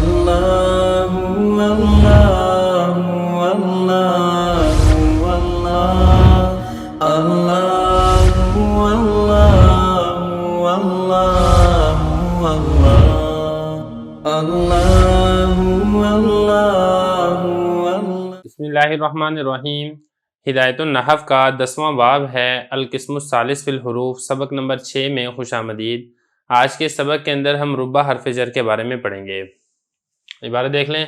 اللہ اللہ اللہ اللہ اللہ بسم اللہ الرحمن الرحیم۔ ہدایت النحو کا 10واں باب ہے القسم الثالث فی الحروف، سبق نمبر 6 میں خوش آمدید۔ آج کے سبق کے اندر ہم ربا حرف جر کے بارے میں پڑھیں گے۔ عبارت دیکھ لیں۔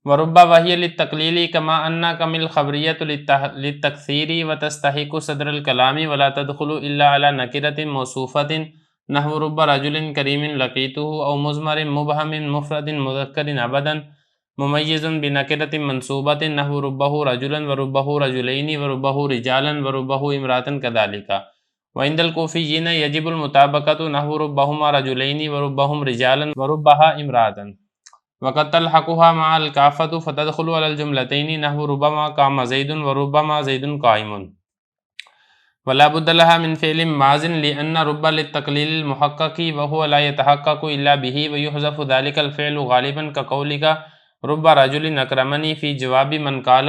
وربا وحی للتقلیل کما انا کمل خبریت للتکثیر وتستحق صدر الکلام ولا تدخل الا علی نکرۃ موصوفۃ نحو رب رجل کریم لقیتہ او مضمر مبہم مفرد مذکر ابدا ممیز بنکرۃ منصوبۃ نحو ربہ رجلا وربہ رجلین وربہ رجالا وربہ امراۃ کذالک وعند الکوفیین یجب المطابقۃ نحو ربہما رجلین وربہم رجالا وربہا امراۃ وقد تلحقها مع الکافۃ فتدخل علی الجملتین نحو ربما قام زید وربما زید قائم ولا بد لها من فعل ماض لأن رب للتقلیل المحقق وهو لا يتحقق إلا به ويحذف ذلك الفعل غالبا كقولك رب رجل أكرمني في جواب من قال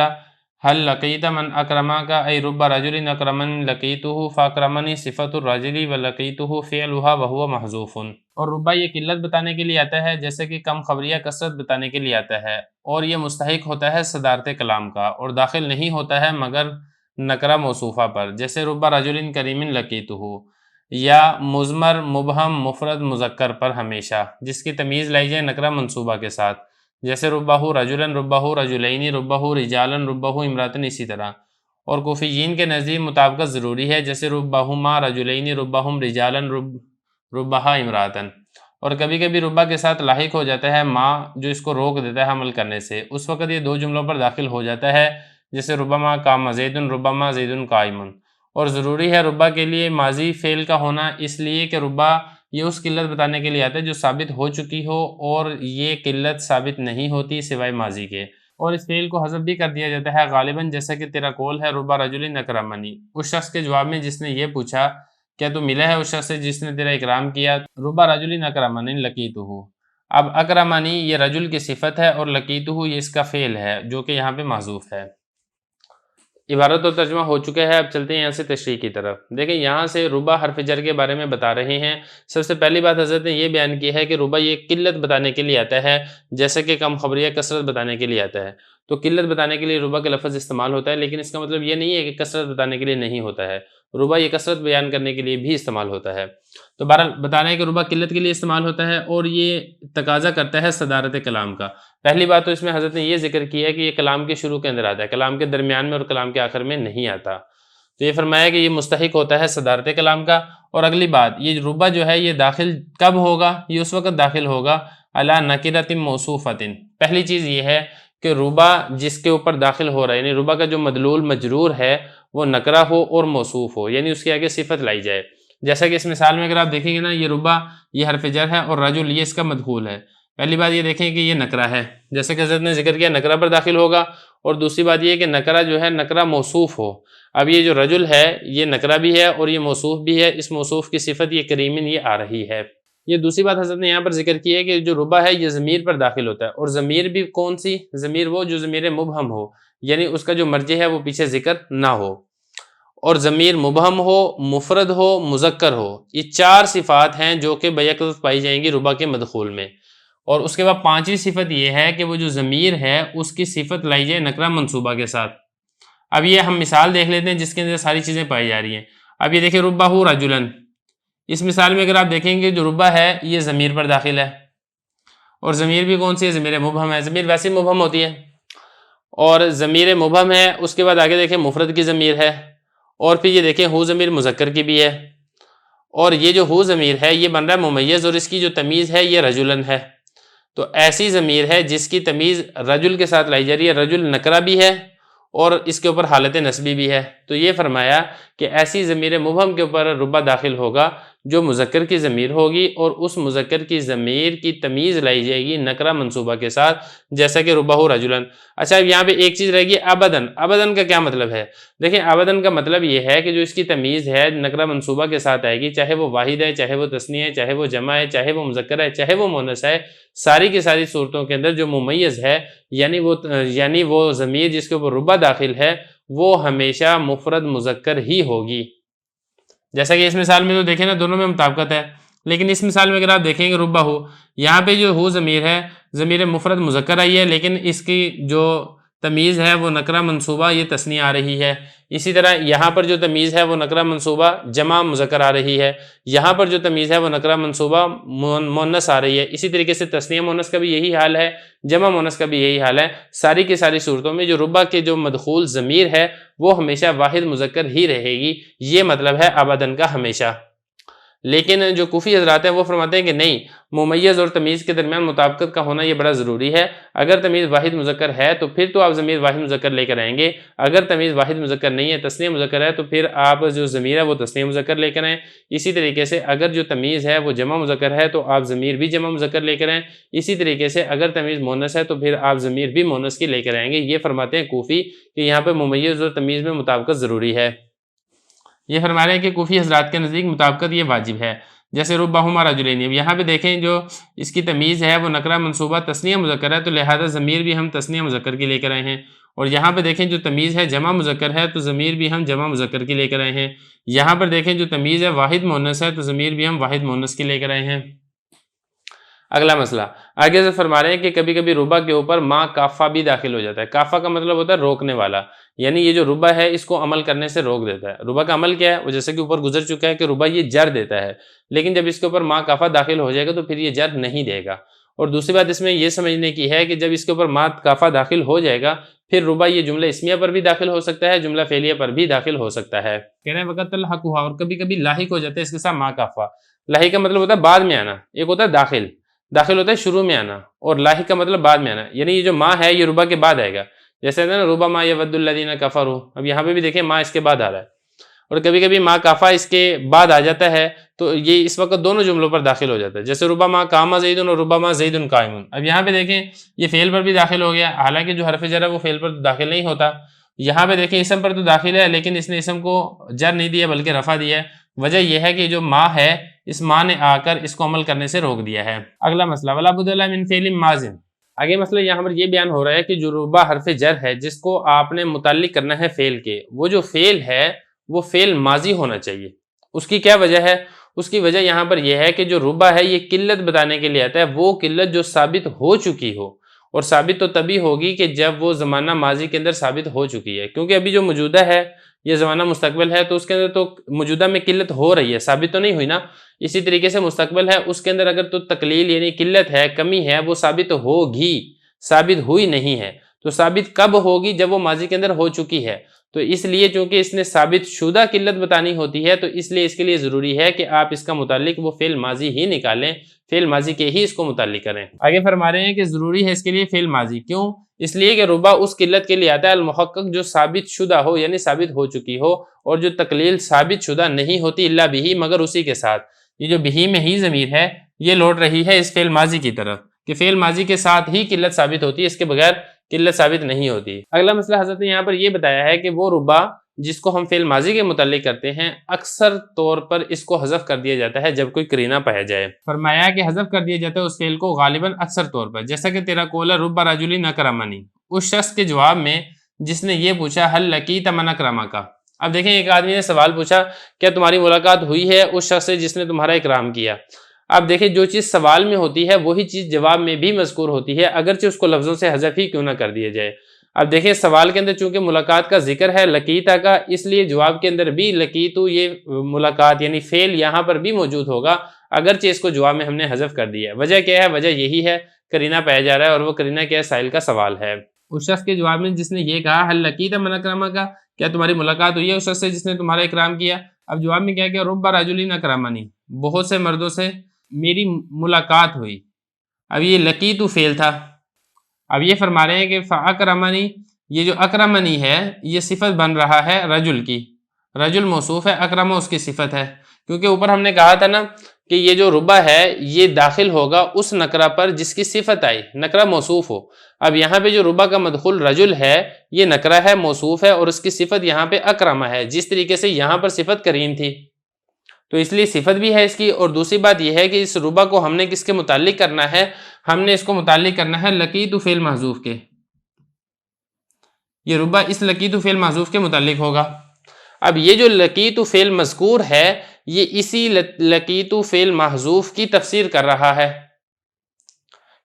هل لقيت من أكرمك أي رب رجل أكرمن لقيته فأكرمني صفة الرجل ولقيته فعلها وهو محذوف۔ اور ربا یہ قلت بتانے کے لیے آتا ہے جیسے کہ کم خبریہ کثرت بتانے کے لیے آتا ہے، اور یہ مستحق ہوتا ہے صدارت کلام کا، اور داخل نہیں ہوتا ہے مگر نکرہ موصوفہ پر، جیسے ربا رجل کریم لقیتہ، یا مضمر مبہم مفرد مذکر پر ہمیشہ، جس کی تمیز لائی جائے نکرہ منصوبہ کے ساتھ، جیسے ربہ رجلا ربہ رجلین ربہ رجالا ربہ امراۃ، اسی طرح۔ اور کوفیین کے نزدیک مطابقت ضروری ہے، جیسے ربہما رجلین ربہم رجالا ربہا امراۃ۔ اور کبھی کبھی ربا کے ساتھ لاحق ہو جاتا ہے ما، جو اس کو روک دیتا ہے عمل کرنے سے، اس وقت یہ دو جملوں پر داخل ہو جاتا ہے، جیسے ربما قام زید ربما زید قائم۔ اور ضروری ہے ربا کے لیے ماضی فعل کا ہونا، اس لیے کہ ربا یہ اس قلت بتانے کے لیے آتا ہے جو ثابت ہو چکی ہو، اور یہ قلت ثابت نہیں ہوتی سوائے ماضی کے۔ اور اس فعل کو حذف بھی کر دیا جاتا ہے غالباً، جیسا کہ تیرا قول ہے ربا رجل اکرمنی، اس شخص کے جواب میں جس نے یہ پوچھا کیا تو ملا ہے اس شخص سے جس نے تیرا اکرام کیا، ربا رجل اکرمنی لقیتہ۔ اب اکرمنی یہ رجل کی صفت ہے اور لقیتہ یہ اس کا فعل ہے جو کہ یہاں پہ محذوف ہے۔ عبارت اور ترجمہ ہو چکا ہے، اب چلتے ہیں یہاں سے تشریح کی طرف۔ دیکھیں یہاں سے ربا حرف جر کے بارے میں بتا رہے ہیں۔ سب سے پہلی بات حضرت نے یہ بیان کی ہے کہ ربا یہ قلت بتانے کے لیے آتا ہے، جیسے کہ کم خبریہ کثرت بتانے کے لیے آتا ہے۔ تو قلت بتانے کے لیے ربا کا لفظ استعمال ہوتا ہے، لیکن اس کا مطلب یہ نہیں ہے کہ کثرت بتانے کے لیے نہیں ہوتا ہے، ربا یہ کثرت بیان کرنے کے لیے بھی استعمال ہوتا ہے۔ تو بہرحال بتا رہے ہیں کہ ربا قلت کے لیے استعمال ہوتا ہے، اور یہ تقاضا کرتا ہے صدارت کلام کا۔ پہلی بات تو اس میں حضرت نے یہ ذکر کیا ہے کہ یہ کلام کے شروع کے اندر آتا ہے، کلام کے درمیان میں اور کلام کے آخر میں نہیں آتا۔ تو یہ فرمایا کہ یہ مستحق ہوتا ہے صدارت کلام کا۔ اور اگلی بات، یہ ربا جو ہے یہ داخل کب ہوگا؟ یہ اس وقت داخل ہوگا علی نکرۃ موصوفۃ۔ پہلی چیز یہ ہے کہ ربا جس کے اوپر داخل ہو رہا ہے، یعنی ربا کا جو مدلول مجرور ہے وہ نکرہ ہو اور موصوف ہو، یعنی اس کے آگے صفت لائی جائے۔ جیسا کہ اس مثال میں اگر آپ دیکھیں گے نا، یہ ربا یہ حرف جر ہے اور رجل یہ اس کا مدخول ہے۔ پہلی بات یہ دیکھیں کہ یہ نکرہ ہے، جیسے کہ حضرت نے ذکر کیا نکرہ پر داخل ہوگا، اور دوسری بات یہ کہ نکرہ جو ہے نکرہ موصوف ہو۔ اب یہ جو رجل ہے یہ نکرہ بھی ہے اور یہ موصوف بھی ہے، اس موصوف کی صفت یہ کریمن یہ آ رہی ہے۔ یہ دوسری بات حضرت نے یہاں پر ذکر کی ہے کہ جو ربا ہے یہ ضمیر پر داخل ہوتا ہے، اور ضمیر بھی کون سی؟ ضمیر وہ جو ضمیر مبہم ہو، یعنی اس کا جو مرجع ہے وہ پیچھے ذکر نہ ہو، اور ضمیر مبہم ہو، مفرد ہو، مذکر ہو۔ یہ چار صفات ہیں جو کہ بیک پائی جائیں گی ربا کے مدخول میں۔ اور اس کے بعد پانچویں صفت یہ ہے کہ وہ جو ضمیر ہے اس کی صفت لائی جائے نکرہ منصوبہ کے ساتھ۔ اب یہ ہم مثال دیکھ لیتے ہیں جس کے اندر ساری چیزیں پائی جا رہی ہیں۔ اب یہ دیکھیں ربہ رجلن، اس مثال میں اگر آپ دیکھیں گے جو ربا ہے یہ ضمیر پر داخل ہے، اور ضمیر بھی کون سی ہے؟ ضمیر مبہم ہے۔ ضمیر ویسے مبہم ہوتی ہے، اور ضمیر مبہم ہے۔ اس کے بعد آگے دیکھیں مفرد کی ضمیر ہے، اور پھر یہ دیکھیں ہو ضمیر مذکر کی بھی ہے، اور یہ جو ہو ضمیر ہے یہ بن رہا ہے ممیز، اور اس کی جو تمیز ہے یہ رجلن ہے۔ تو ایسی ضمیر ہے جس کی تمیز رجل کے ساتھ لائی جا رہی ہے، رجل نکرہ بھی ہے اور اس کے اوپر حالت نسبی بھی ہے۔ تو یہ فرمایا کہ ایسی ضمیر مبہم کے اوپر ربا داخل ہوگا جو مذکر کی ضمیر ہوگی اور اس مذکر کی ضمیر کی تمیز لائی جائے گی نکرہ منصوبہ کے ساتھ، جیسا کہ ربہ رجلن۔ اچھا اب یہاں پہ ایک چیز رہے گی ابدن۔ ابدن کا کیا مطلب ہے؟ دیکھیں ابدن کا مطلب یہ ہے کہ جو اس کی تمیز ہے نکرہ منصوبہ کے ساتھ آئے گی، چاہے وہ واحد ہے، چاہے وہ تثنیہ ہے، چاہے وہ جمع ہے، چاہے وہ مذکر ہے، چاہے وہ مؤنث ہے، ساری کی ساری صورتوں کے اندر جو ممیز ہے یعنی وہ ضمیر جس کے اوپر ربہ داخل ہے وہ ہمیشہ مفرد مذکر ہی ہوگی۔ جیسا کہ اس مثال میں تو دیکھیں نا دونوں میں مطابقت ہے، لیکن اس مثال میں اگر آپ دیکھیں گے ربہ ہو، یہاں پہ جو ہو ضمیر ہے ضمیر مفرد مذکر آئی ہے، لیکن اس کی جو تمیز ہے وہ نکرہ منصوبہ یہ تثنیہ آ رہی ہے۔ اسی طرح یہاں پر جو تمیز ہے وہ نکرہ منصوبہ جمع مذکر آ رہی ہے، یہاں پر جو تمیز ہے وہ نکرہ منصوبہ مؤنث آ رہی ہے۔ اسی طریقے سے تثنیہ مؤنث کا بھی یہی حال ہے، جمع مؤنث کا بھی یہی حال ہے۔ ساری کی ساری صورتوں میں جو ربہ کے جو مدخول ضمیر ہے وہ ہمیشہ واحد مذکر ہی رہے گی، یہ مطلب ہے ابدن کا ہمیشہ۔ لیکن جو کوفی حضرات ہیں وہ فرماتے ہیں کہ نہیں، ممیز اور تمیز کے درمیان مطابقت کا ہونا یہ بڑا ضروری ہے۔ اگر تمیز واحد مذکر ہے تو پھر تو آپ ضمیر واحد مذکر لے کر آئیں گے، اگر تمیز واحد مذکر نہیں ہے تثنیہ مذکر ہے تو پھر آپ جو ضمیر ہے وہ تثنیہ مذکر لے کر آئیں۔ اسی طریقے سے اگر جو تمیز ہے وہ جمع مذکر ہے تو آپ ضمیر بھی جمع مذکر لے کر آئیں۔ اسی طریقے سے اگر تمیز مؤنث ہے تو پھر آپ ضمیر بھی مؤنث کی لے کر آئیں گے۔ یہ فرماتے ہیں کوفی کہ یہاں پہ ممیز اور تمیز میں مطابقت ضروری ہے۔ یہ فرما رہے ہیں کہ کوفی حضرات کے نزدیک مطابقت یہ واجب ہے۔ جیسے ربہما رجلین، اب یہاں پہ دیکھیں جو اس کی تمیز ہے وہ نکرہ منصوبہ تثنیہ مذکر ہے تو لہذا ضمیر بھی ہم تثنیہ مذکر کی لے کر آئے ہیں، اور یہاں پہ دیکھیں جو تمیز ہے جمع مذکر ہے تو ضمیر بھی ہم جمع مذکر کی لے کر آئے ہیں۔ یہاں پر دیکھیں جو تمیز ہے واحد مؤنث ہے تو ضمیر بھی ہم واحد مؤنث کی لے کر آئے ہیں۔ اگلا مسئلہ آگے سے فرما رہے ہیں کہ کبھی کبھی ربا کے اوپر ما کافہ بھی داخل ہو جاتا ہے۔ کافہ کا مطلب ہوتا ہے روکنے والا، یعنی یہ جو ربا ہے اس کو عمل کرنے سے روک دیتا ہے۔ ربا کا عمل کیا ہے؟ وہ جیسے کہ اوپر گزر چکا ہے کہ ربا یہ جر دیتا ہے، لیکن جب اس کے اوپر ما کافہ داخل ہو جائے گا تو پھر یہ جر نہیں دے گا۔ اور دوسری بات اس میں یہ سمجھنے کی ہے کہ جب اس کے اوپر ما کافہ داخل ہو جائے گا پھر ربا یہ جملہ اسمیہ پر بھی داخل ہو سکتا ہے، جملہ فعلیہ پر بھی داخل ہو سکتا ہے۔ کہہ رہے ہیں وقت الحق ہوا، اور کبھی کبھی لاحق ہو جاتا ہے اس کے ساتھ ما کافہ۔ لاحق کا مطلب ہوتا ہے بعد میں آنا، ایک ہوتا ہے داخل ہوتا ہے شروع میں آنا، اور لاحق کا مطلب بعد میں آنا، یعنی یہ جو ما ہے یہ ربا کے بعد آئے گا۔ جیسے نا ربا ما یود الذین کفروا، اب یہاں پہ بھی دیکھیں ما اس کے بعد آ رہا ہے، اور کبھی کبھی ما کافہ اس کے بعد آ جاتا ہے تو یہ اس وقت دونوں جملوں پر داخل ہو جاتا ہے، جیسے ربا ما قام زید اور ربا ما زید قائم۔ اب یہاں پہ دیکھیں یہ فعل پر بھی داخل ہو گیا، حالانکہ جو حرف جر ہے وہ فعل پر داخل نہیں ہوتا۔ یہاں پہ دیکھیں اسم پر تو داخل ہے لیکن اس نے اسم کو جر نہیں دیا بلکہ رفع دیا ہے۔ وجہ یہ ہے کہ جو ما ہے اس ما نے آ کر اس کو عمل کرنے سے روک دیا ہے۔ اگلا مسئلہ ولا بد لہ من فعل ماضٍ، آگے مسئلہ یہاں پر یہ بیان ہو رہا ہے کہ جو ربا حرف جر ہے جس کو آپ نے متعلق کرنا ہے فعل کے، وہ جو فعل ہے وہ فعل ماضی ہونا چاہیے۔ اس کی کیا وجہ ہے؟ اس کی وجہ یہاں پر یہ ہے کہ جو ربا ہے یہ قلت بتانے کے لیے آتا ہے، وہ قلت جو ثابت ہو چکی ہو، اور ثابت تو تبھی ہوگی کہ جب وہ زمانہ ماضی کے اندر ثابت ہو چکی ہے، کیونکہ ابھی جو موجودہ ہے یہ زمانہ مستقبل ہے تو اس کے اندر تو موجودہ میں قلت ہو رہی ہے، ثابت تو نہیں ہوئی نا۔ اسی طریقے سے مستقبل ہے اس کے اندر اگر تو تقلیل یعنی قلت ہے، کمی ہے، وہ ثابت ہوگی، ثابت ہوئی نہیں ہے۔ تو ثابت کب ہوگی؟ جب وہ ماضی کے اندر ہو چکی ہے۔ تو اس لیے چونکہ اس نے ثابت شدہ قلت بتانی ہوتی ہے تو اس لیے اس کے لیے ضروری ہے کہ آپ اس کا متعلق وہ فعل ماضی ہی نکالیں، فعل ماضی کے ہی اس کو متعلق کریں۔ آگے فرما رہے ہیں کہ ضروری ہے اس کے لیے فعل ماضی، کیوں؟ اس لیے کہ ربا اس قلت کے لیے آتا ہے المحقق جو ثابت شدہ ہو یعنی ثابت ہو چکی ہو، اور جو تقلیل ثابت شدہ نہیں ہوتی الا بھی مگر اسی کے ساتھ۔ یہ جو بھی میں ہی ضمیر ہے یہ لوٹ رہی ہے اس فعل ماضی کی طرف کہ فعل ماضی کے ساتھ ہی قلت ثابت ہوتی ہے، اس کے بغیر قلت ثابت نہیں ہوتی۔ اگلا مسئلہ حضرت نے یہاں پر یہ بتایا ہے کہ وہ ربا جس کو ہم فعل ماضی کے متعلق کرتے ہیں اکثر طور پر اس کو حذف کر دیا جاتا ہے جب کوئی قرینہ پایا جائے۔ فرمایا کہ حذف کر دیا جاتا ہے اس فعل کو غالباً اکثر طور پر، جیسا کہ تیرا قول ہے رب رجل اکرمنی، اس شخص کے جواب میں جس نے یہ پوچھا حل لقیت من اکرمک۔ اب دیکھیں ایک آدمی نے سوال پوچھا کیا تمہاری ملاقات ہوئی ہے اس شخص سے جس نے تمہارا اکرام کیا۔ اب دیکھیں جو چیز سوال میں ہوتی ہے وہی چیز جواب میں بھی مذکور ہوتی ہے، اگرچہ اس کو لفظوں سے حذف ہی کیوں نہ کر دیا جائے۔ اب دیکھیں سوال کے اندر چونکہ ملاقات کا ذکر ہے لقیتا کا، اس لیے جواب کے اندر بھی لقیتو یہ ملاقات یعنی فعل یہاں پر بھی موجود ہوگا، اگرچہ اس کو جواب میں ہم نے حذف کر دیا ہے۔ وجہ کیا ہے؟ وجہ یہی ہے قرینہ پایا جا رہا ہے، اور وہ قرینہ کیا ہے؟ سائل کا سوال ہے۔ اس شخص کے جواب میں جس نے یہ کہا حل لقیت من اکرمک کا، کیا تمہاری ملاقات ہوئی ہے اس شخص سے جس نے تمہارا اکرام کیا۔ اب جواب میں کیا رب رجل اکرمنی، بہت سے مردوں سے میری ملاقات ہوئی۔ اب یہ لقیتو فعل تھا، اب یہ فرما رہے ہیں کہ فاکرمنی، یہ جو اکرمنی ہے یہ صفت بن رہا ہے رجل کی، رجل موصوف ہے، اکرمہ اس کی صفت ہے۔ کیونکہ اوپر ہم نے کہا تھا نا کہ یہ جو ربا ہے یہ داخل ہوگا اس نکرہ پر جس کی صفت آئی، نکرہ موصوف ہو۔ اب یہاں پہ جو ربا کا مدخول رجل ہے یہ نکرہ ہے، موصوف ہے، اور اس کی صفت یہاں پہ اکرمہ ہے، جس طریقے سے یہاں پر صفت کریم تھی تو اس لیے صفت بھی ہے اس کی۔ اور دوسری بات یہ ہے کہ اس ربا کو ہم نے کس کے متعلق کرنا ہے، ہم نے اس کو متعلق کرنا ہے لقیت فعل محذوف کے۔ یہ ربا اس لقیت فعل محذوف کے متعلق ہوگا۔ اب یہ جو لقیت فعل مذکور ہے یہ اسی لقیت فعل محذوف کی تفسیر کر رہا ہے،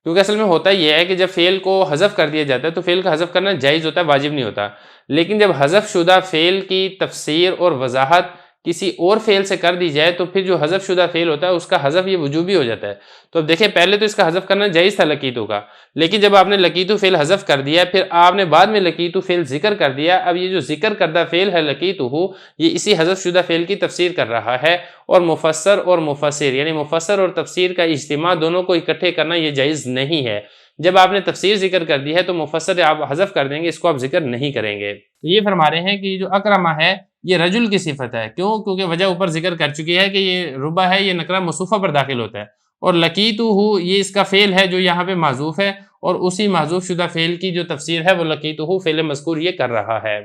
کیونکہ اصل میں ہوتا یہ ہے کہ جب فعل کو حذف کر دیا جاتا ہے تو فعل کا حذف کرنا جائز ہوتا ہے، واجب نہیں ہوتا، لیکن جب حذف شدہ فعل کی تفسیر اور وضاحت کسی اور فعل سے کر دی جائے تو پھر جو حذف شدہ فعل ہوتا ہے اس کا حذف یہ وجوبی ہو جاتا ہے۔ تو اب دیکھیں پہلے تو اس کا حذف کرنا جائز تھا لقیتو کا، لیکن جب آپ نے لقیتو فعل حذف کر دیا پھر آپ نے بعد میں لقیتو فعل ذکر کر دیا، اب یہ جو ذکر کردہ فعل ہے لقیتو یہ اسی حذف شدہ فعل کی تفسیر کر رہا ہے، اور مفسر اور مفسر یعنی مفسر اور تفسیر کا اجتماع دونوں کو اکٹھے کرنا یہ جائز نہیں ہے۔ جب آپ نے تفسیر ذکر کر دی ہے تو مفسر آپ حذف کر دیں گے، اس کو آپ ذکر نہیں کریں گے۔ یہ فرما رہے ہیں کہ یہ جو اکرمہ ہے یہ رجل کی صفت ہے، کیوں؟ کیونکہ وجہ اوپر ذکر کر چکی ہے کہ یہ ربا ہے یہ نکرہ موصوفہ پر داخل ہوتا ہے، اور لقیتہ یہ اس کا فعل ہے جو یہاں پہ محذوف ہے، اور اسی محذوف شدہ فعل کی جو تفسیر ہے وہ لقیتہ فعل مذکور یہ کر رہا ہے۔